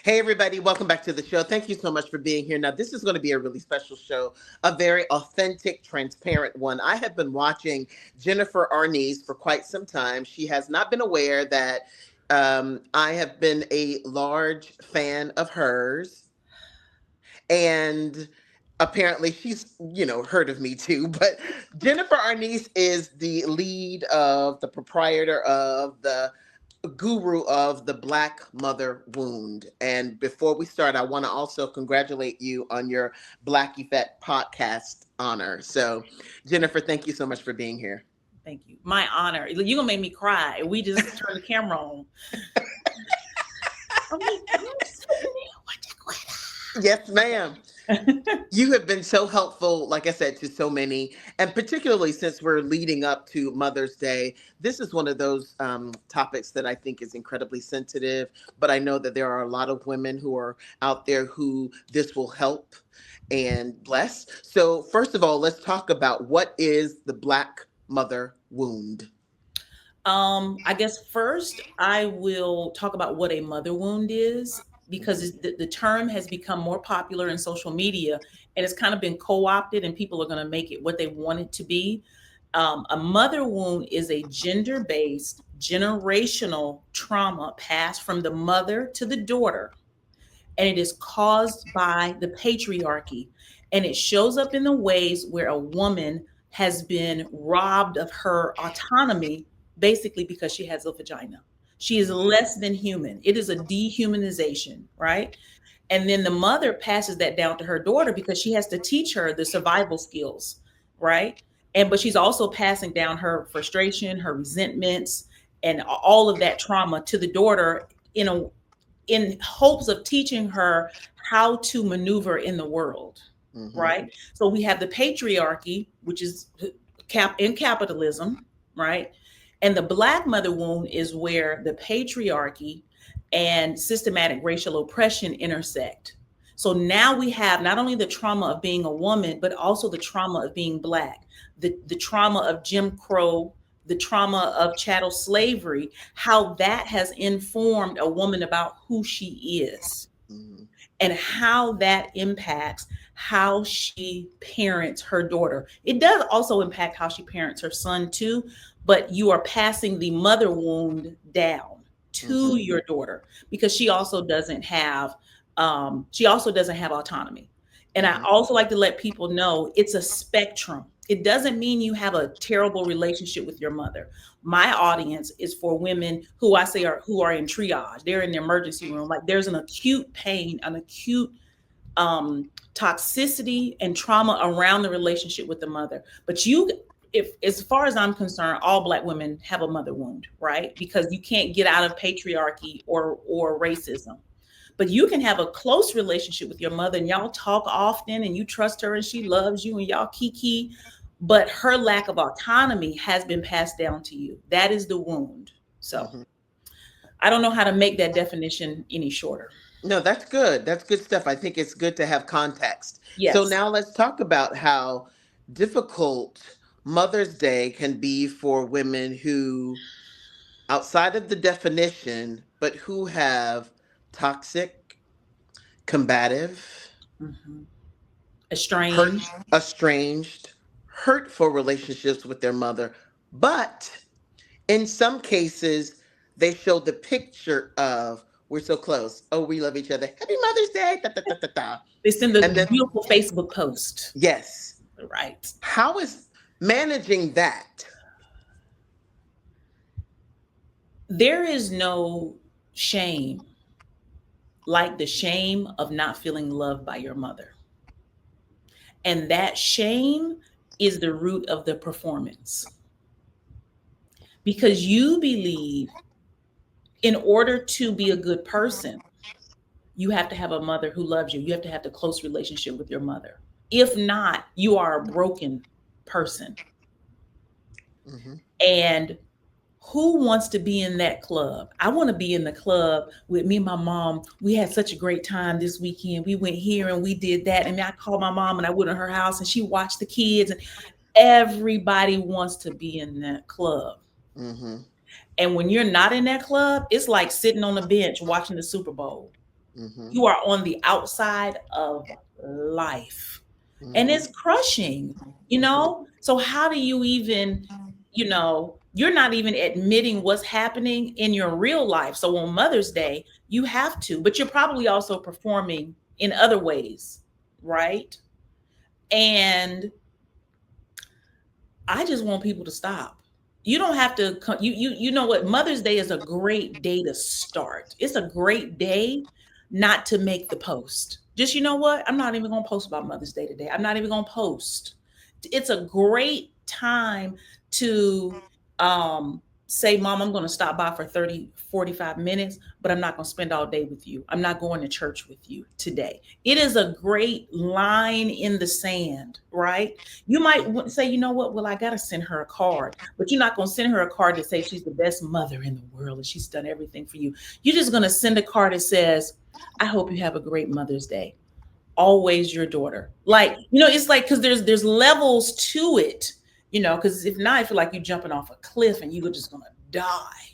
Hey, everybody, welcome back to the show. Thank you so much for being here. Now, this is going to be a really special show, a very authentic, transparent one. I have been watching Jennifer Arnese for quite some time. She has not been aware that I have been a large fan of hers. And apparently she's heard of me too, but Jennifer Arnese is the lead of the proprietor of the guru of the Black Mother Wound. And before we start, I want to also congratulate you on your Black Effect podcast honor. So Jennifer, thank you so much for being here. Thank you. My honor. You're gonna make me cry. We just turned the camera on. I'm like, I'm sitting Yes, ma'am. there. You have been so helpful, like I said, to so many, and particularly since we're leading up to Mother's Day. This is one of those topics that I think is incredibly sensitive, but I know that there are a lot of women who are out there who this will help and bless. So, first of all, let's talk about what is the Black Mother Wound. I guess first I will talk about what a mother wound is because the term has become more popular in social media and it's kind of been co-opted and people are going to make it what they want it to be. A mother wound is a gender-based generational trauma passed from the mother to the daughter, and it is caused by the patriarchy, and it shows up in the ways where a woman has been robbed of her autonomy basically because she has a vagina. She is less than human. It is a dehumanization, right? And then the mother passes that down to her daughter because she has to teach her the survival skills, right? And but she's also passing down her frustration, her resentments, and all of that trauma to the daughter in a in hopes of teaching her how to maneuver in the world, Hmm. right? So we have the patriarchy, which is in capitalism, right? And the Black mother wound is where the patriarchy and systematic racial oppression intersect. So now we have not only the trauma of being a woman, but also the trauma of being Black, the trauma of Jim Crow, the trauma of chattel slavery, how that has informed a woman about who she is Hmm. and how that impacts how she parents her daughter. It does also impact how she parents her son too, but you are passing the mother wound down to Hmm. your daughter because she also doesn't have autonomy. And I Hmm. also like to let people know it's a spectrum. It doesn't mean you have a terrible relationship with your mother. My audience is for women who I say are who are in triage. They're in the emergency room. Like there's an acute pain, an acute toxicity and trauma around the relationship with the mother. But if as far as I'm concerned, all Black women have a mother wound, right? Because you can't get out of patriarchy or racism. But you can have a close relationship with your mother and y'all talk often and you trust her and she loves you and y'all kiki, but her lack of autonomy has been passed down to you. That is the wound. So Hmm. I don't know how to make that definition any shorter. No, that's good. That's good stuff. I think it's good to have context. So Yes. now let's talk about how difficult Mother's Day can be for women who, outside of the definition, but who have toxic, combative, Mhm. hurt, Estranged. estranged, hurtful relationships with their mother. But in some cases, they show the picture of, we're so close. Oh, we love each other. Happy Mother's Day. Da, da, da, da, da. They send a And then, beautiful Facebook post. yes, Right. how is managing that? There is no shame like the shame of not feeling loved by your mother. And that shame is the root of the performance because you believe in order to be a good person, you have to have a mother who loves you. You have to have the close relationship with your mother. If not, you are a broken person. Hmm. And who wants to be in that club? I want to be in the club with me and my mom. We had such a great time this weekend. We went here and we did that. And I called my mom and I went to her house and she watched the kids. And everybody wants to be in that club. Hmm. And when you're not in that club, it's like sitting on the bench watching the Super Bowl. Mm-hmm. You are on the outside of life, and Mm-hmm. it's crushing, you know? So how do you even, you're not even admitting what's happening in your real life. So on Mother's Day, you have to, but you're probably also performing in other ways, right? And I just want people to stop. You don't have to you know what, Mother's Day is a great day to start. It's a great day not to make the post. Just, you know what? I'm not even going to post about Mother's Day today. I'm not even going to post. It's a great time to say, Mom, I'm going to stop by for 30, 45 minutes, but I'm not going to spend all day with you. I'm not going to church with you today. It is a great line in the sand, right? You might say, you know what? Well, I got to send her a card, but you're not going to send her a card to say she's the best mother in the world and she's done everything for you. You're just going to send a card that says, I hope you have a great Mother's Day. Always your daughter. Like, it's like, because there's levels to it, because if not, I feel like you're jumping off a cliff and you're just going to die.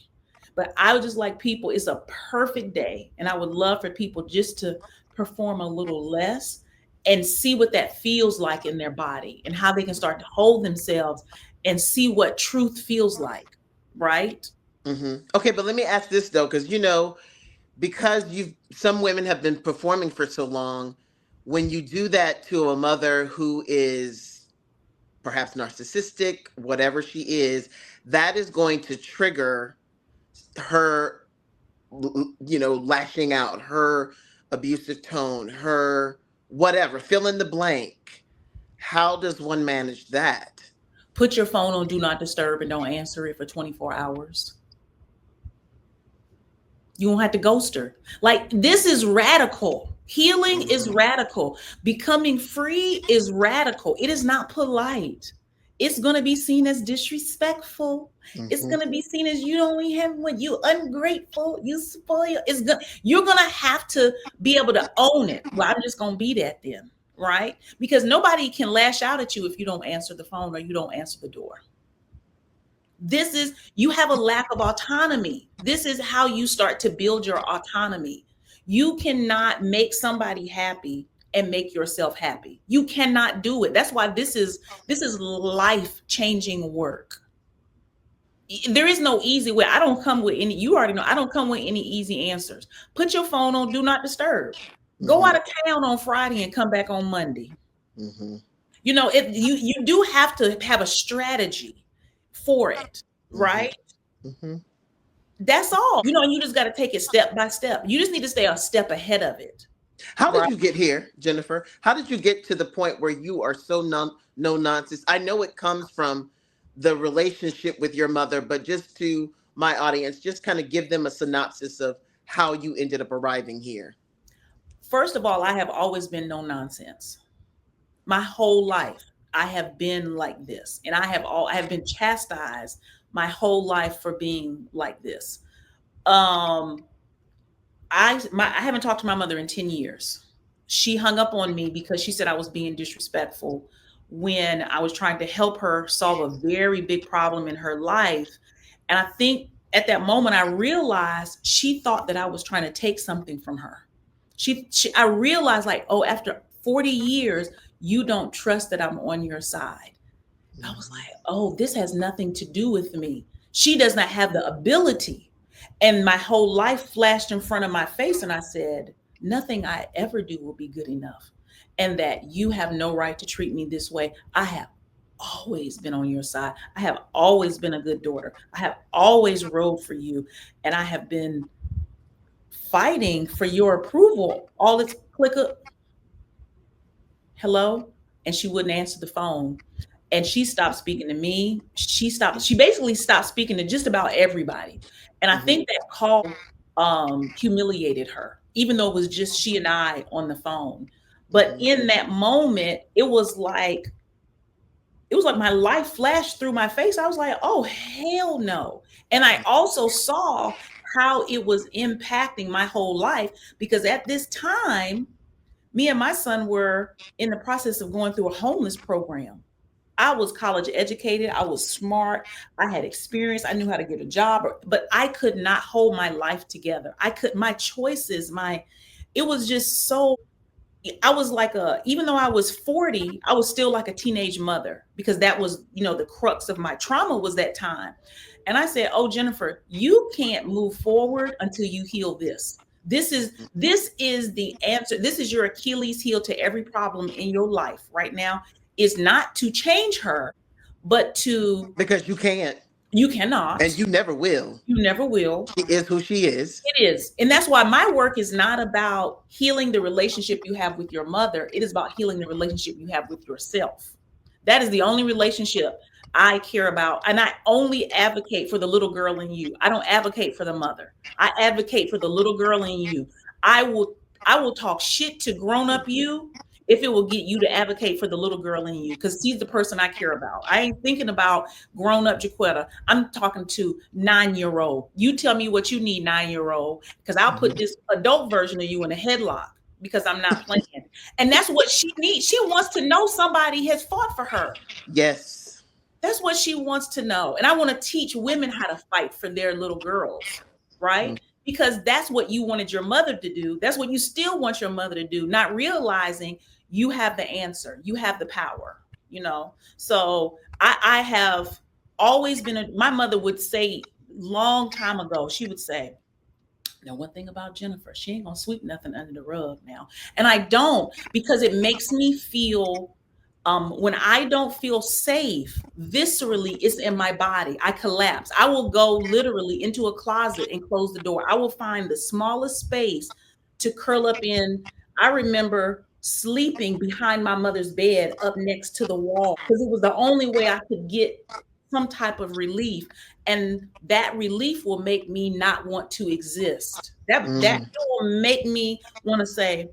But I would just like people, it's a perfect day. And I would love for people just to perform a little less and see what that feels like in their body and how they can start to hold themselves and see what truth feels like. Right? Mm-hmm. Okay, but let me ask this though, because because some women have been performing for so long, when you do that to a mother who is perhaps narcissistic, whatever she is, that is going to trigger her, lashing out, her abusive tone, her whatever, fill in the blank. How does one manage that? Put your phone on do not disturb and don't answer it for 24 hours. You won't have to ghost her. Like, this is radical. Healing is radical. Becoming free is radical. It is not polite. It's going to be seen as disrespectful. It's Mm-hmm. going to be seen as you don't have what, you ungrateful, you spoil. You're going to have to be able to own it. Well, I'm just going to be that then, right? Because nobody can lash out at you if you don't answer the phone or you don't answer the door. You have a lack of autonomy. This is how you start to build your autonomy. You cannot make somebody happy and make yourself happy. You cannot do it. That's why this is life-changing work. There is no easy way. I don't come with any, you already know, I don't come with any easy answers. Put your phone on do not disturb. Go Mm-hmm. out of town on Friday and come back on Monday. Mm-hmm. You do have to have a strategy for it, Mm-hmm. right? Mm-hmm. That's all. And you just got to take it step by step. You just need to stay a step ahead of it. How did Right. you get here, Jennifer? How did you get to the point where you are so no nonsense? I know it comes from the relationship with your mother, but just to my audience, just kind of give them a synopsis of how you ended up arriving here. First of all, I have always been no nonsense. My whole life, I have been like this. And I have been chastised my whole life for being like this. Um, I haven't talked to my mother in 10 years. She hung up on me because she said I was being disrespectful when I was trying to help her solve a very big problem in her life. And I think at that moment I realized she thought that I was trying to take something from her. I realized, like, oh, after 40 years, you don't trust that I'm on your side. I was Mm-hmm. like, oh, this has nothing to do with me. She does not have the ability. And my whole life flashed in front of my face. And I said, nothing I ever do will be good enough. And that you have no right to treat me this way. I have always been on your side. I have always been a good daughter. I have always rode for you. And I have been fighting for your approval. All this click up, hello. And she wouldn't answer the phone, and she stopped speaking to me. She basically stopped speaking to just about everybody. And I Mm-hmm. think that call humiliated her, even though it was just she and I on the phone. But Mm-hmm. in that moment, it was like my life flashed through my face. I was like, oh, hell no. And I also saw how it was impacting my whole life, because at this time, me and my son were in the process of going through a homeless program. I was college educated. I was smart. I had experience. I knew how to get a job, but I could not hold my life together. My choices, It was just so, I was like even though I was 40, I was still like a teenage mother, because that was, the crux of my trauma was that time. And I said, "Oh, Jennifer, you can't move forward until you heal this. This is the answer. This is your Achilles heel to every problem in your life right now. Is not to change her, but to, Because you can't, you cannot, and you never will. you never will. She is who she is. It is. And that's why my work is not about healing the relationship you have with your mother. It is about healing the relationship you have with yourself. That is the only relationship I care about. And I only advocate for the little girl in you. I don't advocate for the mother. I advocate for the little girl in you. I will talk shit to grown up you if it will get you to advocate for the little girl in you, because she's the person I care about. I ain't thinking about grown up Jaquetta. I'm talking to 9-year-old. You tell me what you need, 9-year-old, because I'll put this adult version of you in a headlock, because I'm not playing. And that's what she needs. She wants to know somebody has fought for her. Yes. That's what she wants to know. And I want to teach women how to fight for their little girls, right? Mm-hmm. Because that's what you wanted your mother to do. That's what you still want your mother to do, not realizing you have the answer. You have the power, So I have always been, my mother would say long time ago, she would say, "Now, one thing about Jennifer, she ain't gonna sweep nothing under the rug now." And I don't, because it makes me feel, when I don't feel safe, viscerally, it's in my body. I collapse. I will go literally into a closet and close the door. I will find the smallest space to curl up in. I remember sleeping behind my mother's bed up next to the wall, because it was the only way I could get some type of relief. And that relief will make me not want to exist. That will make me want to say,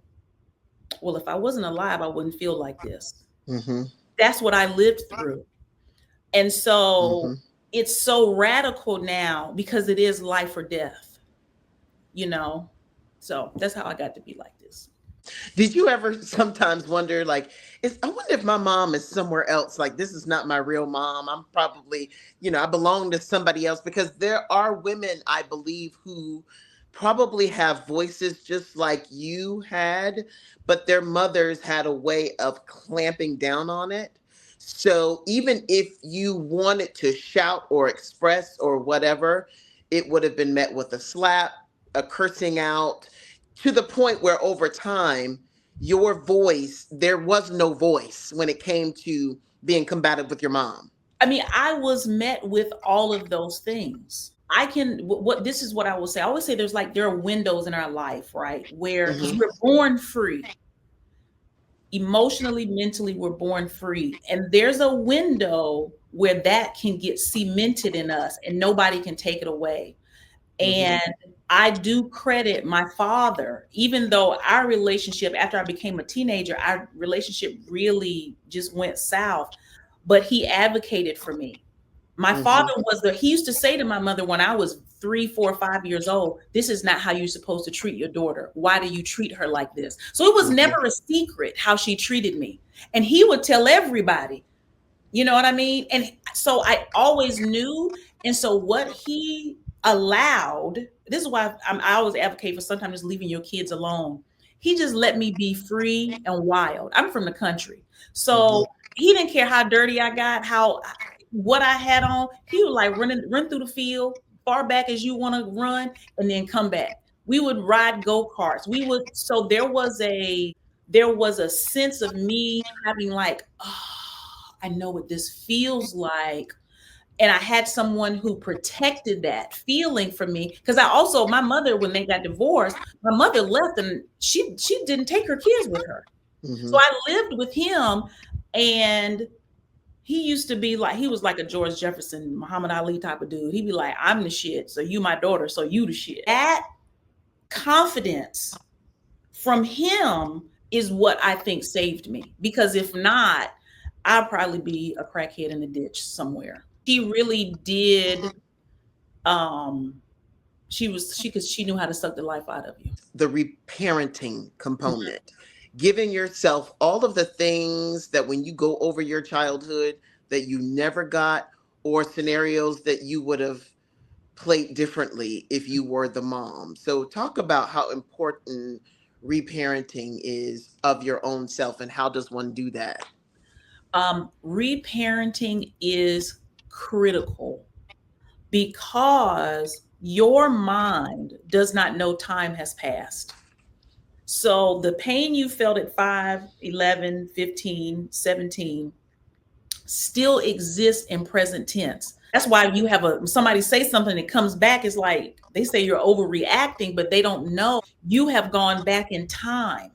well, if I wasn't alive, I wouldn't feel like this. Mm-hmm. That's what I lived through. And so it's so radical now, because it is life or death, So that's how I got to be like this. Did you ever sometimes wonder, like, I wonder if my mom is somewhere else? Like, this is not my real mom. I'm probably, I belong to somebody else, because there are women, I believe, who probably have voices just like you had, but their mothers had a way of clamping down on it. So even if you wanted to shout or express or whatever, it would have been met with a slap, a cursing out, to the point where over time, your voice, there was no voice when it came to being combative with your mom. I mean, I was met with all of those things. This is what I will say. I always say there are windows in our life, right? Where we're born free. Emotionally, mentally, we're born free. And there's a window where that can get cemented in us and nobody can take it away. And I do credit my father, even though our relationship, after I became a teenager, our relationship really just went south, but he advocated for me. My father he used to say to my mother when I was 3, 4, 5 years old, "This is not how you're supposed to treat your daughter. Why do you treat her like this?" So it was never a secret how she treated me. And he would tell everybody, you know what I mean? And so I always knew. And so what he allowed, this is why I always advocate for sometimes just leaving your kids alone. He just let me be free and wild. I'm from the country. So he didn't care how dirty I got, what I had on. He would like run through the field, far back as you want to run, and then come back. We would ride go-karts. So there was a sense of me having like, oh, I know what this feels like. And I had someone who protected that feeling for me. Because my mother, when they got divorced, my mother left and she didn't take her kids with her. So I lived with him, and he used to be like, he was like a George Jefferson, Muhammad Ali type of dude. He'd be like, "I'm the shit, so you my daughter, so you the shit." That confidence from him is what I think saved me. Because if not, I'd probably be a crackhead in the ditch somewhere. She really did. She knew how to suck the life out of you. The reparenting component. Giving yourself all of the things that when you go over your childhood that you never got, or scenarios that you would have played differently if you were the mom. So talk about how important reparenting is of your own self, and how does one do that? Reparenting is critical because your mind does not know time has passed. So the pain you felt at 5, 11, 15, 17 still exists in present tense. That's why you have somebody say something that comes back, is like they say you're overreacting, but they don't know you have gone back in time.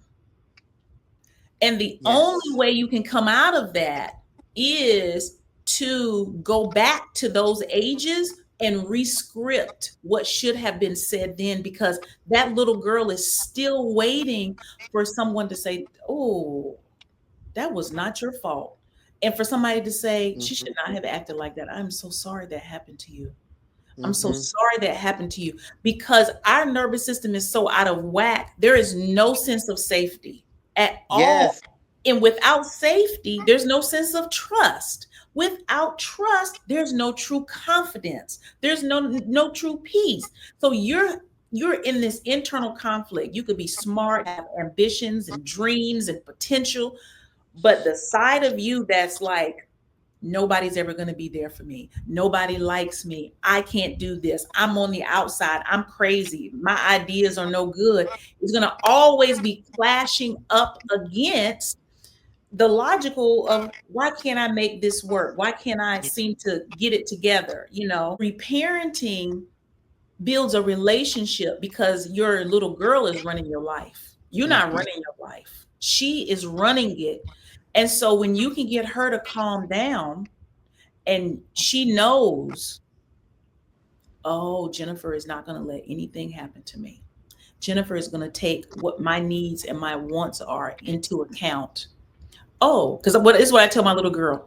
And the only Yes. way you can come out of that is to go back to those ages and rescript what should have been said then, because that little girl is still waiting for someone to say, "Oh, that was not your fault." And for somebody to say, "She should not have acted like that. I'm so sorry that happened to you. I'm so Mm-hmm. sorry that happened to you." Because our nervous system is so out of whack. There is no sense of safety at all. Yes. And without safety, there's no sense of trust. Without trust, there's no true confidence. There's no true peace. So you're in this internal conflict. You could be smart, have ambitions and dreams and potential, but the side of you that's like, nobody's ever going to be there for me. Nobody likes me. I can't do this. I'm on the outside. I'm crazy. My ideas are no good. It's going to always be clashing up against the logical of, why can't I make this work? Why can't I seem to get it together? Reparenting builds a relationship because your little girl is running your life. You're not Mm-hmm. running your life. She is running it. And so when you can get her to calm down and she knows, oh, Jennifer is not going to let anything happen to me. Jennifer is going to take what my needs and my wants are into account. Oh, because what is what I tell my little girl: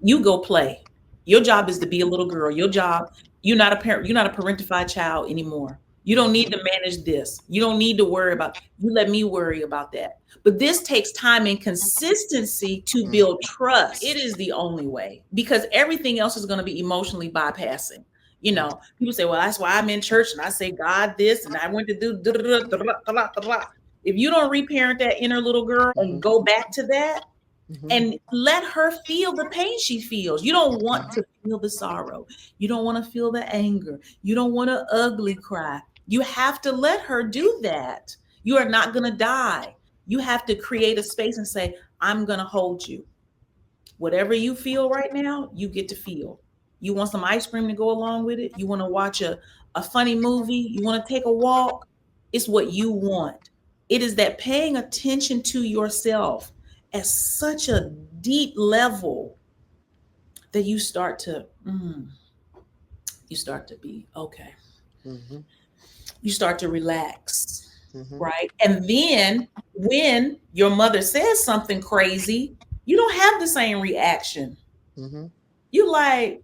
you go play. Your job is to be a little girl. Your job, you're not a parent, you're not a parentified child anymore. You don't need to manage this. You don't need to worry about, you let me worry about that. But this takes time and consistency to build trust. It is the only way, because everything else is going to be emotionally bypassing. People say, well, that's why I'm in church and I say God this and I went to do da, da, da, da, da, da, da, da. If you don't reparent that inner little girl and Mm-hmm. go back to that, Mm-hmm. and let her feel the pain she feels. You don't want to feel the sorrow. You don't want to feel the anger. You don't want to ugly cry. You have to let her do that. You are not going to die. You have to create a space and say, I'm going to hold you. Whatever you feel right now, you get to feel. You want some ice cream to go along with it? You want to watch a funny movie? You want to take a walk? It's what you want. It is that paying attention to yourself at such a deep level that you start to be okay. Mm-hmm. You start to relax, Mm-hmm. right? And then when your mother says something crazy, you don't have the same reaction. Mm-hmm. You like,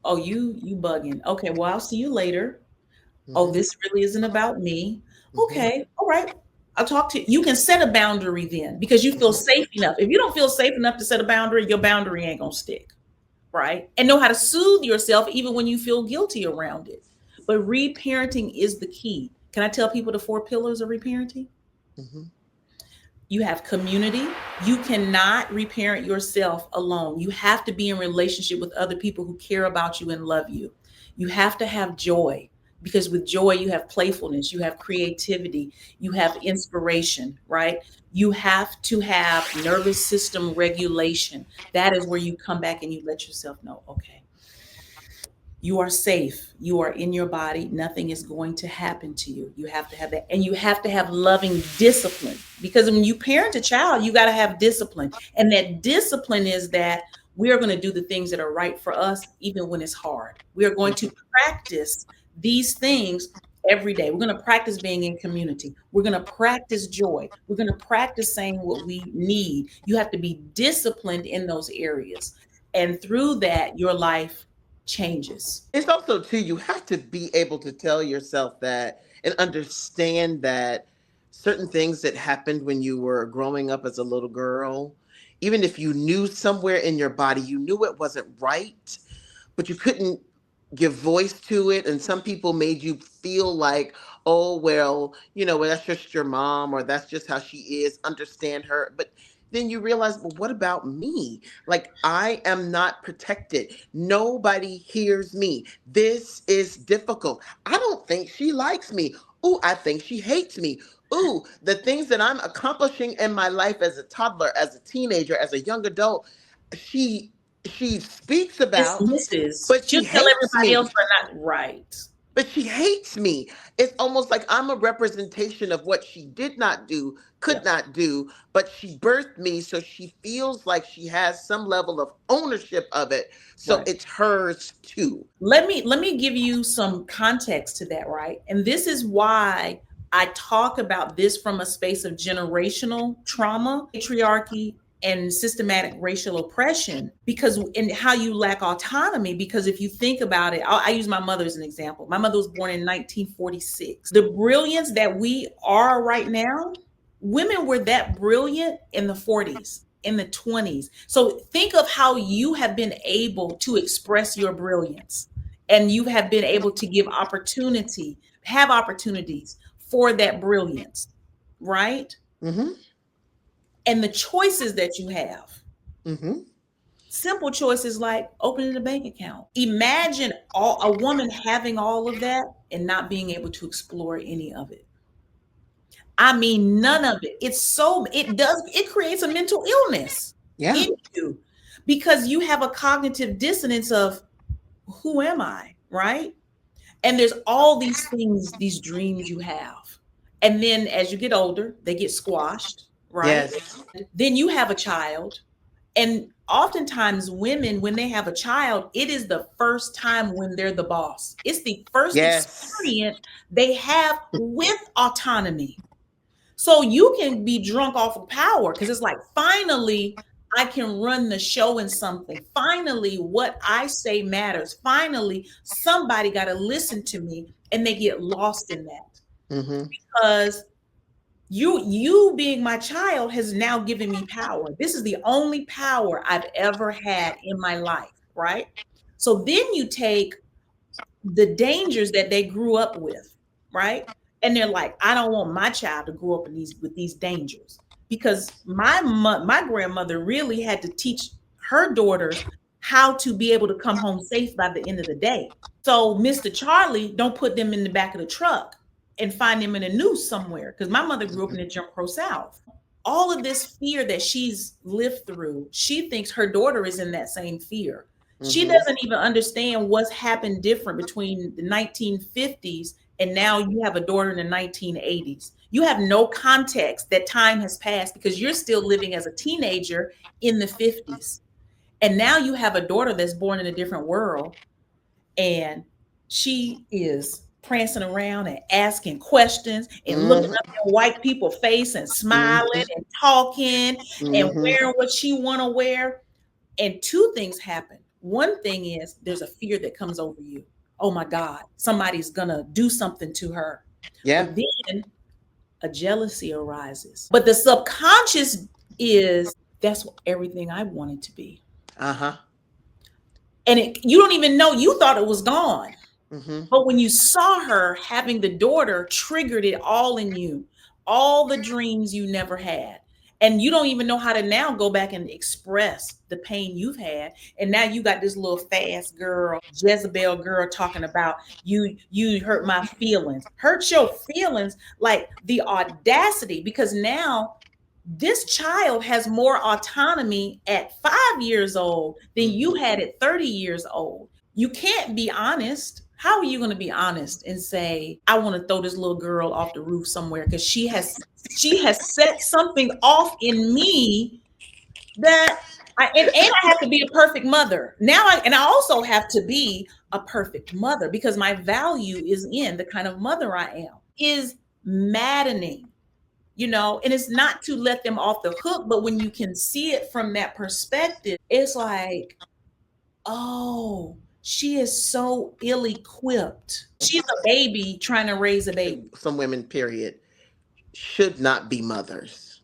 oh, you bugging. Okay, well, I'll see you later. Oh, Mm-hmm. this really isn't about me. Mm-hmm. Okay, all right. I'll talk to you. You can set a boundary then, because you feel safe enough. If you don't feel safe enough to set a boundary, your boundary ain't gonna stick, right? And know how to soothe yourself even when you feel guilty around it. But reparenting is the key. Can I tell people the 4 pillars of reparenting? Mm-hmm. You have community. You cannot reparent yourself alone. You have to be in relationship with other people who care about you and love you. You have to have joy, because with joy you have playfulness, you have creativity, you have inspiration, right? You have to have nervous system regulation. That is where you come back and you let yourself know, okay, you are safe. You are in your body. Nothing is going to happen to you. You have to have that. And you have to have loving discipline, because when you parent a child, you got to have discipline. And that discipline is that we are going to do the things that are right for us, even when it's hard. We are going to practice these things every day. We're going to practice being in community. We're going to practice joy. We're going to practice saying what we need. You have to be disciplined in those areas. And through that, your life changes. It's also too, you have to be able to tell yourself that and understand that certain things that happened when you were growing up as a little girl, even if you knew somewhere in your body, you knew it wasn't right, but you couldn't give voice to it, and some people made you feel like, oh well, well, that's just your mom, or that's just how she is, understand her. But then you realize, well, what about me? Like, I am not protected, nobody hears me, this is difficult, I don't think she likes me, ooh, I think she hates me, ooh, the things that I'm accomplishing in my life as a toddler, as a teenager, as a young adult, she she speaks about, Dismisses. but She'll she tell hates everybody else me. they're not right. But she hates me. It's almost like I'm a representation of what she did not do, Yeah. could not do, but she birthed me, so she feels like she has some level of ownership of it. So Right. it's hers too. Let me give you some context to that, right? And this is why I talk about this from a space of generational trauma, patriarchy, and systematic racial oppression, because and how you lack autonomy. Because if you think about it, I use my mother as an example. My mother was born in 1946. The brilliance that we are right now, women were that brilliant in the 40s, in the 20s. So think of how you have been able to express your brilliance, and you have been able to have opportunities for that brilliance, right? Mm-hmm. And the choices that you have, Mm-hmm. simple choices like opening a bank account. Imagine a woman having all of that and not being able to explore any of it. I mean, none of it. It creates a mental illness Yeah. in you, because you have a cognitive dissonance of, who am I? Right. And there's all these things, these dreams you have. And then as you get older, they get squashed. Right. Yes. Then you have a child. And oftentimes, women, when they have a child, it is the first time when they're the boss. It's the first Yes. experience they have with autonomy. So you can be drunk off of power, because it's like, finally, I can run the show in something. Finally, what I say matters. Finally, somebody got to listen to me, and they get lost in that, Mm-hmm. because you being my child has now given me power. This is the only power I've ever had in my life, right? So then you take the dangers that they grew up with, right? And they're like, I don't want my child to grow up with these dangers, because my grandmother really had to teach her daughters how to be able to come home safe by the end of the day. So Mr. Charlie, don't put them in the back of the truck and find them in a noose somewhere, because my mother grew up in the Jim Crow South. All of this fear that she's lived through, she thinks her daughter is in that same fear. She Mm-hmm. doesn't even understand what's happened different between the 1950s and now you have a daughter in the 1980s. You have no context that time has passed, because you're still living as a teenager in the 50s. And now you have a daughter that's born in a different world, and she is prancing around and asking questions and looking up in white people's face and smiling Mm-hmm. and talking and Mm-hmm. wearing what she want to wear. And two things happen. One thing is, there's a fear that comes over you. Oh my God, somebody's gonna do something to her. Yeah. But then a jealousy arises. But the subconscious is, that's everything I wanted to be. Uh-huh. And you don't even know, you thought it was gone. Mm-hmm. But when you saw her having the daughter, triggered it all in you, all the dreams you never had. And you don't even know how to now go back and express the pain you've had. And now you got this little fast girl, Jezebel girl, talking about you hurt my feelings. Hurt your feelings, like the audacity, because now this child has more autonomy at 5 years old than you had at 30 years old. You can't be honest. How are you going to be honest and say, I want to throw this little girl off the roof somewhere because she has set something off in me that and I have to be a perfect mother. And I also have to be a perfect mother, because my value is in the kind of mother I am. Is maddening. And it's not to let them off the hook, but when you can see it from that perspective, it's like, oh, she is so ill-equipped. She's a baby trying to raise a baby. Some women, period, should not be mothers.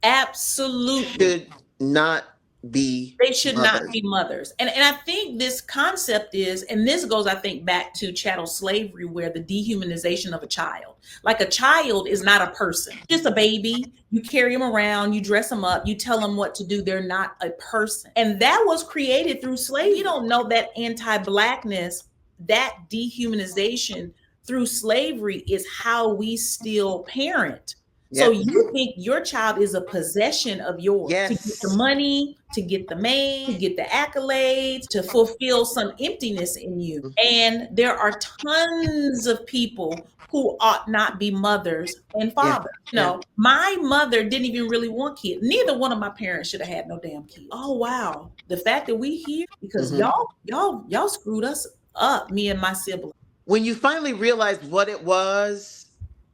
Absolutely. Should not be They should not mothers. be mothers. And I think this concept is, and this goes, I think, back to chattel slavery, where the dehumanization of a child. Like a child is not a person, just a baby. You carry them around, you dress them up, you tell them what to do. They're not a person. And that was created through slavery. We don't know that anti-Blackness, that dehumanization through slavery is how we still parent. So you think your child is a possession of yours, to get the money, to get the man, to get the accolades, to fulfill some emptiness in you. And there are tons of people who ought not be mothers and fathers. No, my mother didn't even really want kids. Neither one of my parents should have had no damn kids. Oh wow, the fact that we here because y'all screwed us up, me and my siblings. When you finally realized what it was,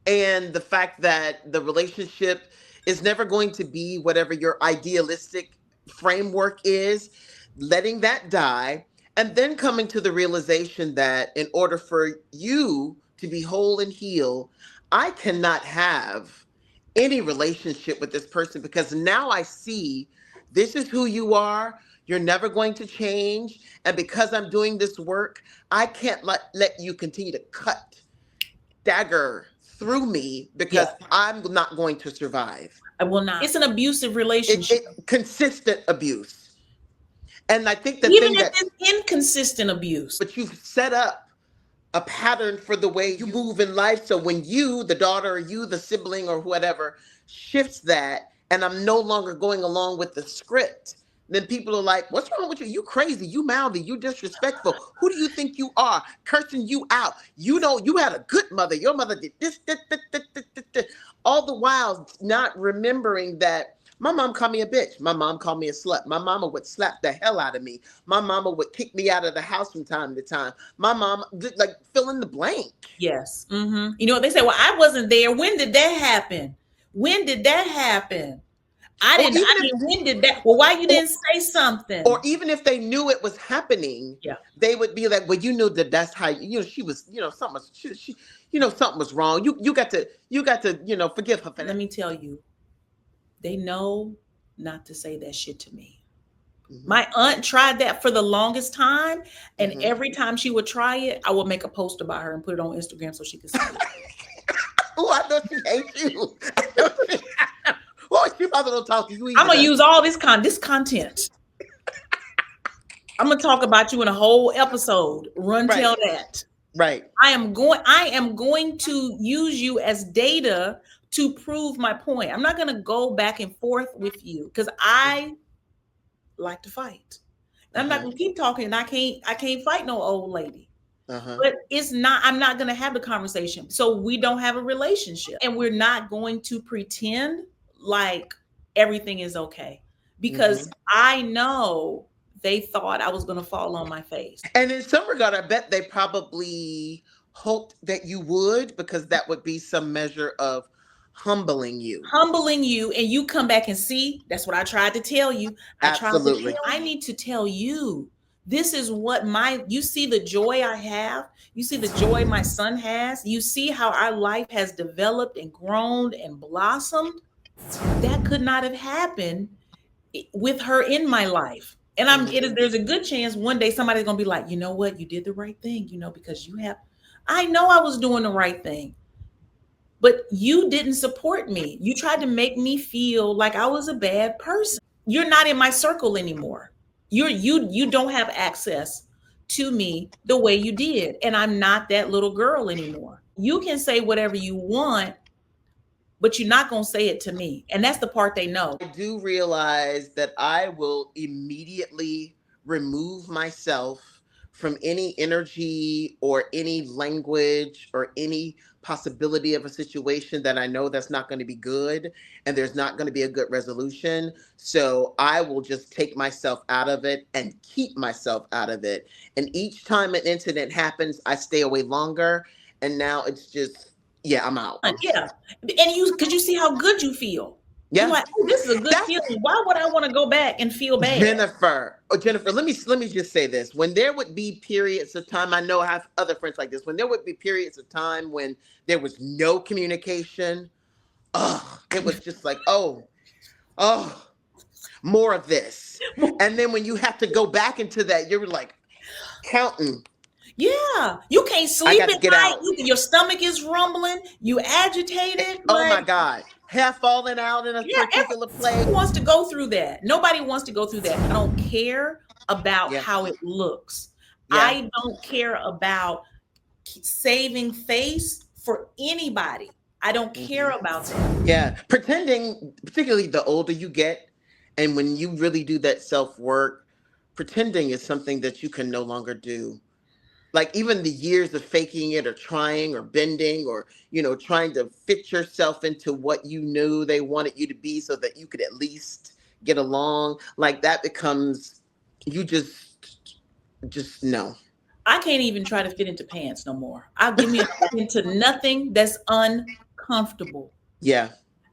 and the fact that the relationship is never going to be whatever your idealistic framework is, letting that die, and then coming to the realization that in order for you to be whole and heal, I cannot have any relationship with this person because now I see this is who you are. You're never going to change. And because I'm doing this work, I can't let you continue to dagger through me because I'm not going to survive. I will not. It's an abusive relationship. Consistent abuse. And I think even if it's inconsistent abuse. But you've set up a pattern for the way you move in life. So when you, the daughter, or you, the sibling, or whatever, shifts that, and I'm no longer going along with the script, then people are like, what's wrong with you? You crazy, you mouthy, you disrespectful. Who do you think you are? Cursing you out. You know, you had a good mother. Your mother did this. All the while not remembering that my mom called me a bitch. My mom called me a slut. My mama would slap the hell out of me. My mama would kick me out of the house from time to time. My mom, like, fill in the blank. Yes. Mm-hmm. You know what they say? Well, I wasn't there. When did that happen? When did that happen? When did that? Well, why you didn't say something? Or even if they knew it was happening, they would be like, well, you knew that's how, she was, something was, she something was wrong. You got to, forgive her for that. Let me tell you, they know not to say that shit to me. Mm-hmm. My aunt tried that for the longest time. And every time she would try it, I would make a post about her and put it on Instagram so she could see it. Oh, I know she hates you. Well, she probably don't talk to you either. I'm gonna use all this content. I'm gonna talk about you in a whole episode. Tell that. Right. I am going to use you as data to prove my point. I'm not gonna go back and forth with you because I like to fight. And I'm not gonna keep talking. And I can't fight no old lady. But I'm not gonna have the conversation. So we don't have a relationship, and we're not going to pretend like everything is okay because I know they thought I was going to fall on my face. And in some regard, I bet they probably hoped that you would, because that would be some measure of humbling you. And you come back and see, that's what I tried to tell you. Absolutely. I need to tell you, this is what you see the joy I have. You see the joy my son has. You see how our life has developed and grown and blossomed. That could not have happened with her in my life. And there's a good chance one day somebody's going to be like, you know what? You did the right thing, because I know I was doing the right thing, but you didn't support me. You tried to make me feel like I was a bad person. You're not in my circle anymore. You don't have access to me the way you did. And I'm not that little girl anymore. You can say whatever you want, but you're not going to say it to me. And that's the part they know. I do realize that I will immediately remove myself from any energy or any language or any possibility of a situation that I know that's not going to be good and there's not going to be a good resolution. So I will just take myself out of it and keep myself out of it. And each time an incident happens, I stay away longer. And now it's just, I'm out. Yeah. And because you see how good you feel. Yeah. You're like, oh, this is a good feeling. Why would I want to go back and feel bad? Jennifer, let me just say this. When there would be periods of time, I know I have other friends like this, when there would be periods of time when there was no communication, it was just like, more of this. And then when you have to go back into that, you're like counting. Yeah, you can't I sleep got to at get night. out. Your stomach is rumbling. You agitated. Oh my Like, God. Hair falling out in a yeah, particular place. who wants to go through that? Nobody wants to go through that. I don't care about Yeah. how it looks. Yeah. I don't care about saving face for anybody. I don't care Mhm. about that. Yeah. Pretending, particularly the older you get, and when you really do that self work, pretending is something that you can no longer do. Like even the years of faking it or trying or bending or, trying to fit yourself into what you knew they wanted you to be so that you could at least get along, like that becomes, you just no. I can't even try to fit into pants no more. I'll give me a fit into nothing that's uncomfortable. Yeah.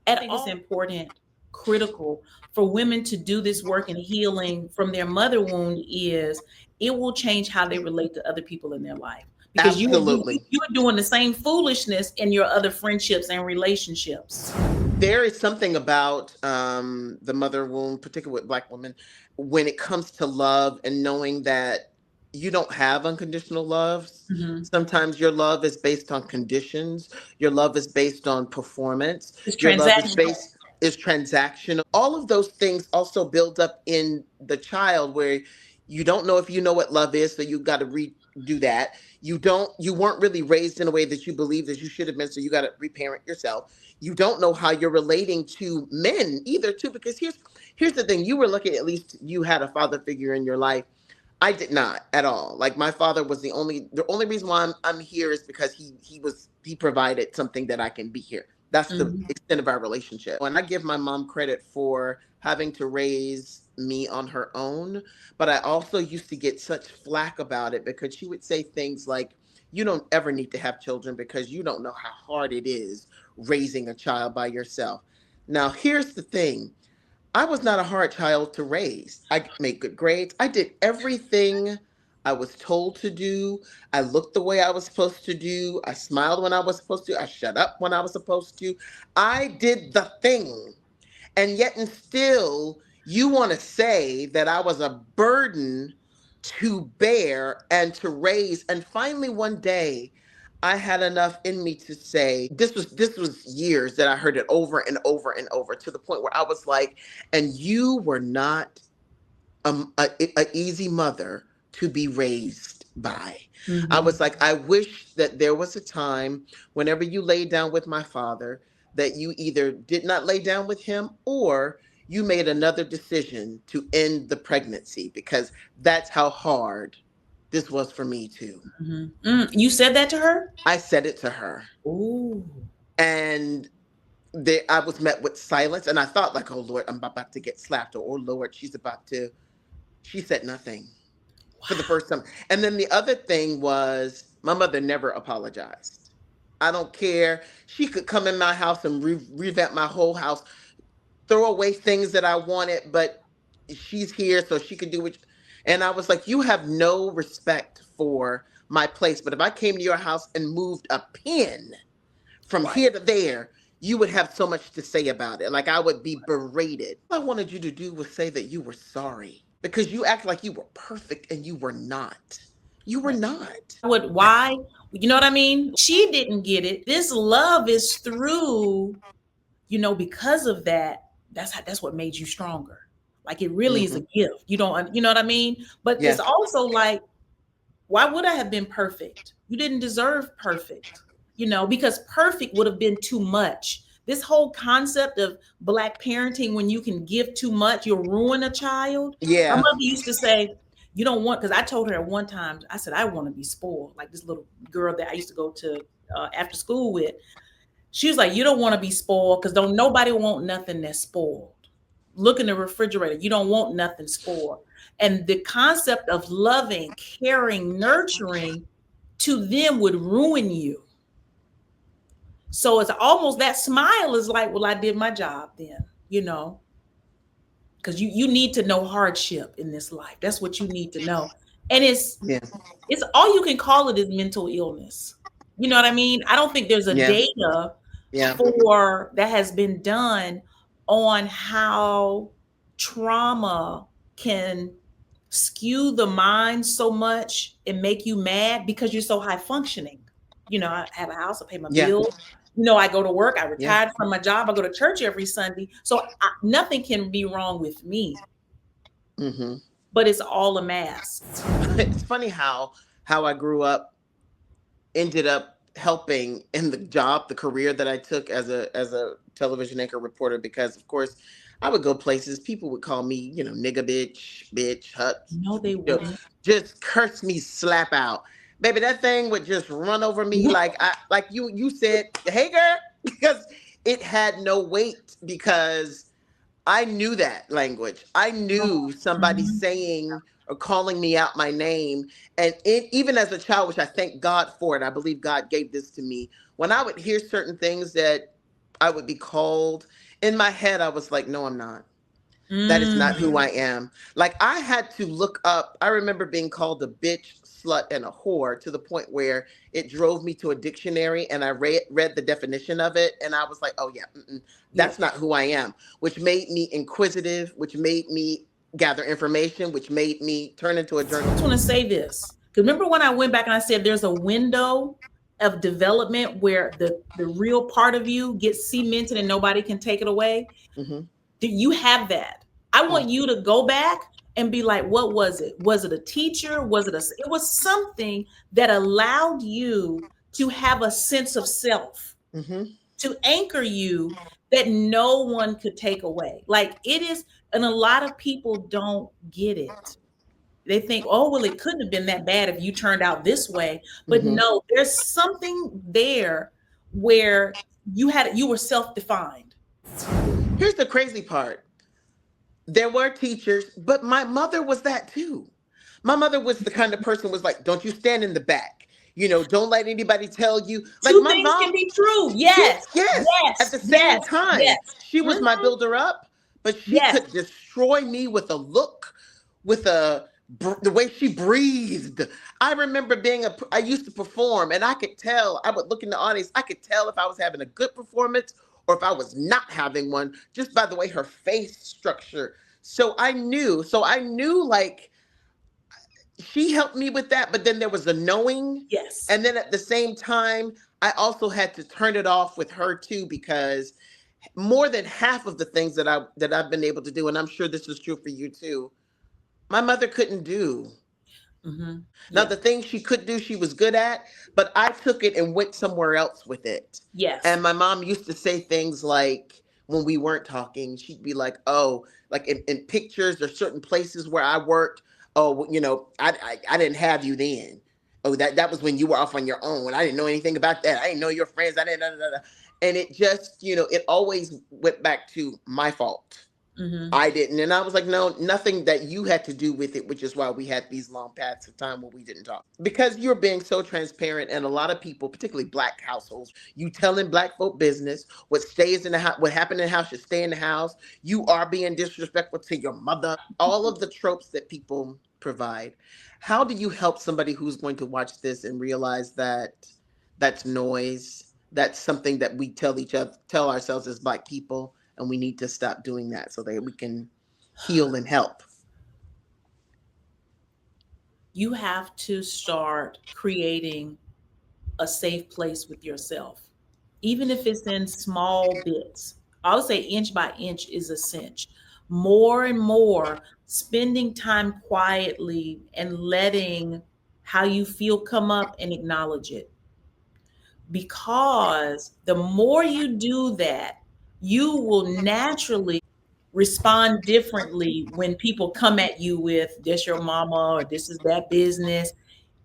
I think it's important, critical for women to do this work and healing from their mother wound is it will change how they relate to other people in their life because Absolutely. you are doing the same foolishness in your other friendships and relationships. There is something about the mother wound, particularly with Black women, when it comes to love and knowing that you don't have unconditional love. Mhm. Sometimes your love is based on conditions. Your love is based on performance. It's Your love transactional. is transactional. All of those things also build up in the child where you don't know if you know what love is, so you got to redo that. You weren't really raised in a way that you believe that you should have been, so you got to reparent yourself. You don't know how you're relating to men either too, because here's the thing. You were lucky, at least you had a father figure in your life. I did not at all. Like my father was the only reason why I'm here is because he provided something that I can be here. That's the Mhm. extent of our relationship. And I give my mom credit for having to raise me on her own, but I also used to get such flack about it because she would say things like, "You don't ever need to have children because you don't know how hard it is raising a child by yourself." Now, here's the thing. I was not a hard child to raise. I made good grades. I did everything I was told to do. I looked the way I was supposed to do. I smiled when I was supposed to. I shut up when I was supposed to. I did the thing. And yet, and still, you want to say that I was a burden to bear and to raise. And finally, one day, I had enough in me to say this was years that I heard it over and over and over to the point where I was like, and you were not a easy mother to be raised by. I Mhm. was like, I wish that there was a time whenever you lay down with my father that you either did not lay down with him or you made another decision to end the pregnancy because that's how hard this was for me too. Mhm. You said that to her? I said it to her. Ooh. And I was met with silence, and I thought, like, oh Lord, I'm about to get slapped, or oh Lord, she's about to. She said nothing for the first time. And then the other thing was, my mother never apologized. I don't care. She could come in my house and revamp my whole house, throw away things that I wanted, but she's here so she could do it. And I was like, you have no respect for my place. But if I came to your house and moved a pin from Right. here to there, you would have so much to say about it. Like I would be berated. All I wanted you to do was say that you were sorry because you act like you were perfect and you were not. You were Right. not. Why? You know what I mean? She didn't get it. This love is through, because of that, that's what made you stronger. Like it really is a Hmm. gift. You know what I mean? But it's Yeah. also like, why would I have been perfect? You didn't deserve perfect, because perfect would have been too much. This whole concept of Black parenting, when you can give too much, you'll ruin a child. My Yeah. mother used to say, you don't want, because I told her at one time, I said, I want to be spoiled. Like this little girl that I used to go to after school with. She was like, you don't want to be spoiled because don't nobody want nothing that's spoiled. Look in the refrigerator. You don't want nothing spoiled. And the concept of loving, caring, nurturing to them would ruin you. So it's almost that smile is like, well, I did my job then, because you need to know hardship in this life. That's what you need to know. And Yeah. it's all you can call it is mental illness. You know what I mean? I don't think there's a Yeah. data Yeah. for that has been done on how trauma can skew the mind so much and make you mad because you're so high functioning. I have a house, I pay my Yeah. bills. I go to work, I Yeah. retired from my job, I go to church every Sunday. So nothing can be wrong with me, Hmm. but it's all a mask. It's funny how I grew up ended up helping in the job, the career that I took as a television anchor reporter, because of course I would go places, people would call me, nigga, bitch, hut, No, they you know, wouldn't. just curse me slap out. Baby, that thing would just run over me like you said, hey girl, because it had no weight, because I knew that language. I knew somebody Mhm. saying or calling me out my name. And even as a child, which I thank God for it, I believe God gave this to me. When I would hear certain things that I would be called, in my head, I was like, no, I'm not. That is not who I Mm. am. Like, I had to look up. I remember being called a bitch, slut, and a whore, to the point where it drove me to a dictionary, and I read the definition of it, and I was like, oh yeah, Yeah. that's not who I am. Which made me inquisitive, which made me gather information, which made me turn into a I just want journalist. to say this. Because remember when I went back and I said there's a window of development where the real part of you gets cemented and nobody can take it away? Hmm. Do you have that? I want you to go back and be like, what was it? Was it a teacher? It was something that allowed you to have a sense of self, Hmm. to anchor you, that no one could take away. Like it is, and a lot of people don't get it. They think, oh, well, it couldn't have been that bad if you turned out this way. But Hmm. no, there's something there where you were self-defined. Here's the crazy part. There were teachers, but my mother was that too. My mother was the kind of person, was like, don't you stand in the back. Don't let anybody tell you. Like, Two my things can mom, be true. she, Yes, yes, at yes, the same yes, time, yes. she was my Mhm. builder up, but she Yes. could destroy me with a look, with the way she breathed. I remember I used to perform, and I could tell, I would look in the audience, I could tell if I was having a good performance or if I was not having one, just by the way her face structure. So I knew, like, she helped me with that, but then there was a knowing. Yes. And then at the same time, I also had to turn it off with her too, because more than half of the things that I've been able to do, and I'm sure this is true for you too, my mother couldn't do. Hmm. Now, Yeah. the things she could do, she was good at, but I took it and went somewhere else with it. Yes. And my mom used to say things like, when we weren't talking, she'd be like, oh, like in pictures or certain places where I worked, oh, well, I didn't have you then. Oh, that was when you were off on your own. I didn't know anything about that. I didn't know your friends. I didn't. Da, da, da, da. And it just, it always went back to my fault. Hmm. I didn't. And I was like, no, nothing that you had to do with it, which is why we had these long paths of time where we didn't talk. Because you're being so transparent, and a lot of people, particularly black households, you telling black folk business, what stays in the house, what happened in the house should stay in the house. You are being disrespectful to your mother, all of the tropes that people provide. How do you help somebody who's going to watch this and realize that that's noise? That's something that we tell ourselves as black people, and we need to stop doing that so that we can heal and help. You have to start creating a safe place with yourself, even if it's in small bits. I would say inch by inch is a cinch. More and more, spending time quietly and letting how you feel come up and acknowledge it. Because the more you do that, you will naturally respond differently when people come at you with this your mama or this is that business.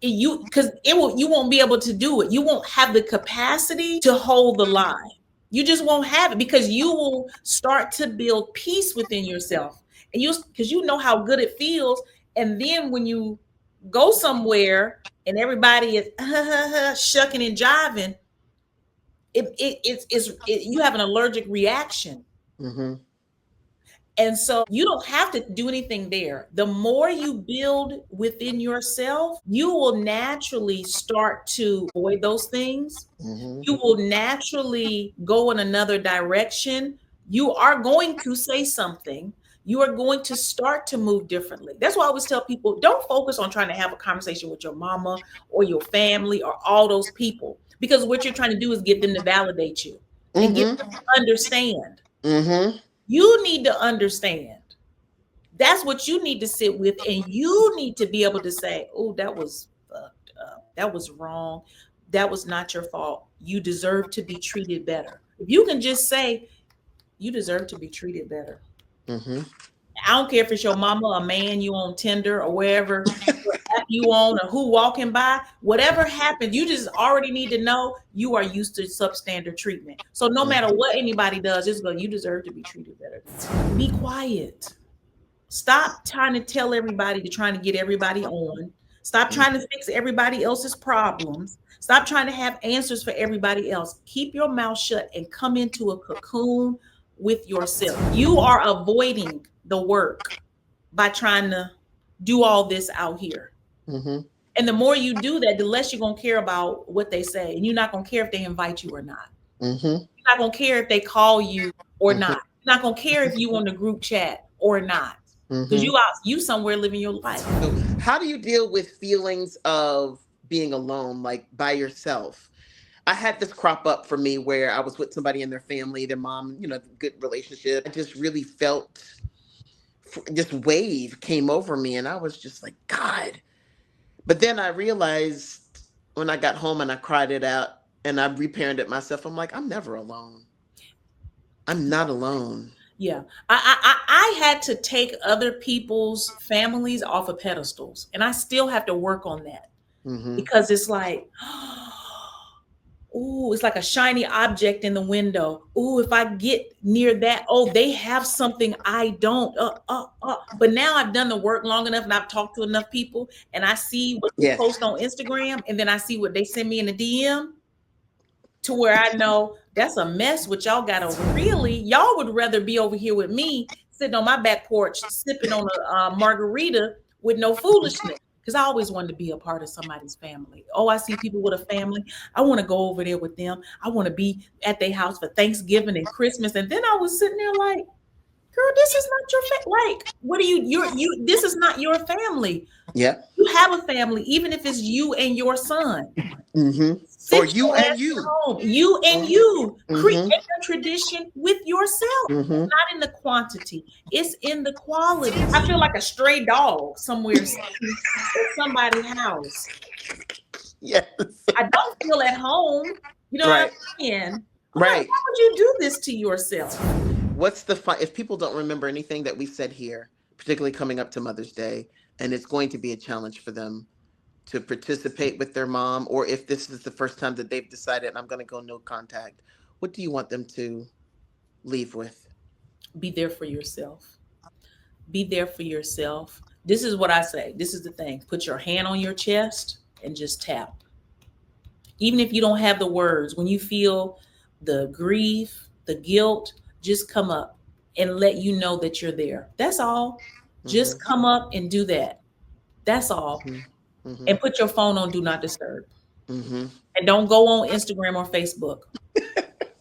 Because you won't be able to do it. You won't have the capacity to hold the line. You just won't have it because you will start to build peace within yourself. And because you know how good it feels. And then when you go somewhere and everybody is shucking and jiving, you have an allergic reaction. Mm-hmm. And so you don't have to do anything there. The more you build within yourself, you will naturally start to avoid those things. Mm-hmm. You will naturally go in another direction. You are going to say something. You are going to start to move differently. That's why I always tell people, don't focus on trying to have a conversation with your mama or your family or all those people, because what you're trying to do is get them to validate you and get them to understand. You need to understand. That's what you need to sit with, and you need to be able to say, oh, that was fucked up. That was wrong. That was not your fault. You deserve to be treated better. If you can just say, you deserve to be treated better. I don't care if it's your mama, a man you on Tinder or wherever you on, or who walking by, whatever happens, you just already need to know you are used to substandard treatment. So no matter what anybody does, just go, you deserve to be treated better. Be quiet. Stop trying to tell everybody, to trying to get everybody on. Stop trying to fix everybody else's problems. Stop trying to have answers for everybody else. Keep your mouth shut and come into a cocoon with yourself. You are avoiding the work by trying to do all this out here. And the more you do that, the less you're going to care about what they say. And you're not going to care if they invite you or not. You're not going to care if they call you or not. You're not going to care if you on the group chat or not. Because you somewhere living your life. So how do you deal with feelings of being alone, like by yourself? I had this crop up for me where I was with somebody in their family, their mom, good relationship. I just really felt this wave came over me, and I was just like, God. But then I realized when I got home and I cried it out and I reparented myself, I'm like, I'm never alone. I'm not alone. Yeah, I had to take other people's families off of pedestals, and I still have to work on that because it's like, oh, it's like a shiny object in the window. Oh, if I get near that, oh, they have something I don't. But now I've done the work long enough, and I've talked to enough people, and I see what they post on Instagram, and then I see what they send me in the DM, to where I know that's a mess what y'all got over. Really, y'all would rather be over here with me sitting on my back porch sipping on a margarita with no foolishness. Because I always wanted to be a part of somebody's family. Oh, I see people with a family. I want to go over there with them. I want to be at their house for Thanksgiving and Christmas. And then I was sitting there like, girl, this is not your family. Like, what are you, this is not your family. Yeah. You have a family, even if it's you and your son. Or you and you. You and you. Create a tradition with yourself. It's not in the quantity. It's in the quality. I feel like a stray dog somewhere at somebody's house. Yes. I don't feel at home. You know what I'm saying? Right. Why would you do this to yourself? What's the fun? If people don't remember anything that we said here, particularly coming up to Mother's Day, and it's going to be a challenge for them to participate with their mom, or if this is the first time that they've decided I'm going to go no contact, what do you want them to leave with? Be there for yourself. Be there for yourself. This is what I say. This is the thing. Put your hand on your chest and just tap. Even if you don't have the words, when you feel the grief, the guilt, just come up and let you know that you're there. That's all. Just come up and do that. That's all. And put your phone on Do Not Disturb. And don't go on Instagram or Facebook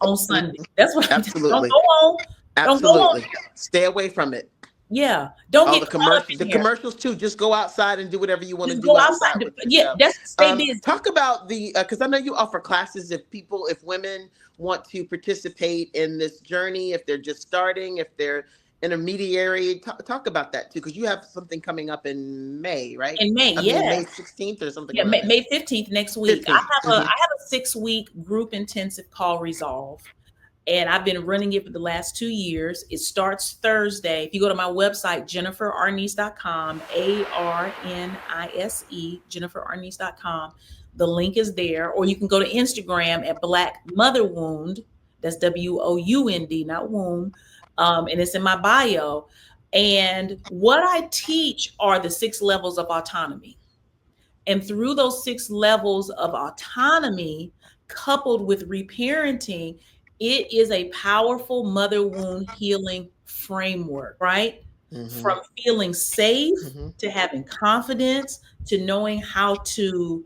on Sunday. That's what I'm saying. Don't go on. Absolutely. Don't go on. Stay away from it. Yeah. Don't get the commercials. The commercials too. Just go outside and do whatever you want to do outside. That's stay busy. Talk about the because I know you offer classes if women want to participate in this journey, if they're just starting, if they're intermediary. Talk about that too, because you have something coming up in May, right? In May, May 16th or something. Yeah, May 15th next week. 15th. I have a 6-week group intensive called Resolve. And I've been running it for the last 2 years. It starts Thursday. If you go to my website, jenniferarnese.com, ARNISE, jenniferarnese.com, the link is there. Or you can go to Instagram at Black Mother Wound. That's WOUND, not womb. And it's in my bio. And what I teach are the 6 levels of autonomy. And through those 6 levels of autonomy, coupled with reparenting, it is a powerful mother wound healing framework, right? From feeling safe to having confidence to knowing how to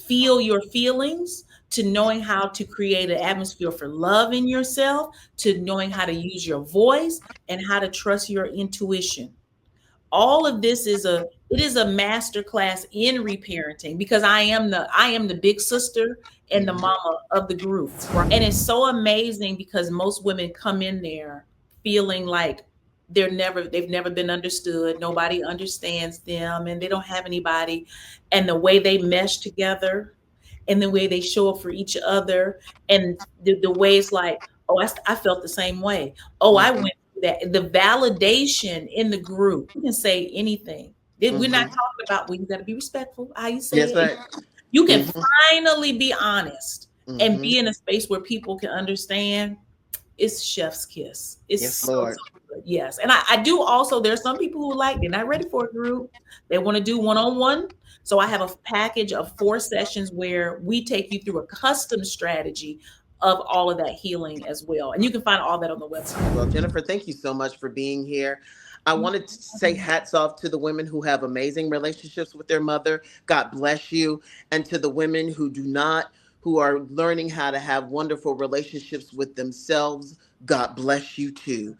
feel your feelings, to knowing how to create an atmosphere for love in yourself, to knowing how to use your voice and how to trust your intuition. All of this is a master class in reparenting, because I am the big sister and the Mhm. mama of the group. And it's so amazing because most women come in there feeling like they've never been understood, nobody understands them, and they don't have anybody. And the way they mesh together and the way they show up for each other, and the way it's like, oh, I felt the same way. Oh, I Mhm. went through that. The validation in the group, you can say anything. We're not Mhm. talking about, well, you got to be respectful how you say Yes, it. right. You can Mhm. finally be honest and Mhm. be in a space where people can understand. It's chef's kiss. It's Yes, so, Lord. so good. Yes. And I do also, there's some people who like, they're not ready for a group. They want to do one-on-one. So I have a package of 4 sessions where we take you through a custom strategy of all of that healing as well. And you can find all that on the website. Well, Jennifer, thank you so much for being here. I wanted to say hats off to the women who have amazing relationships with their mother. God bless you. And to the women who do not, who are learning how to have wonderful relationships with themselves. God bless you too.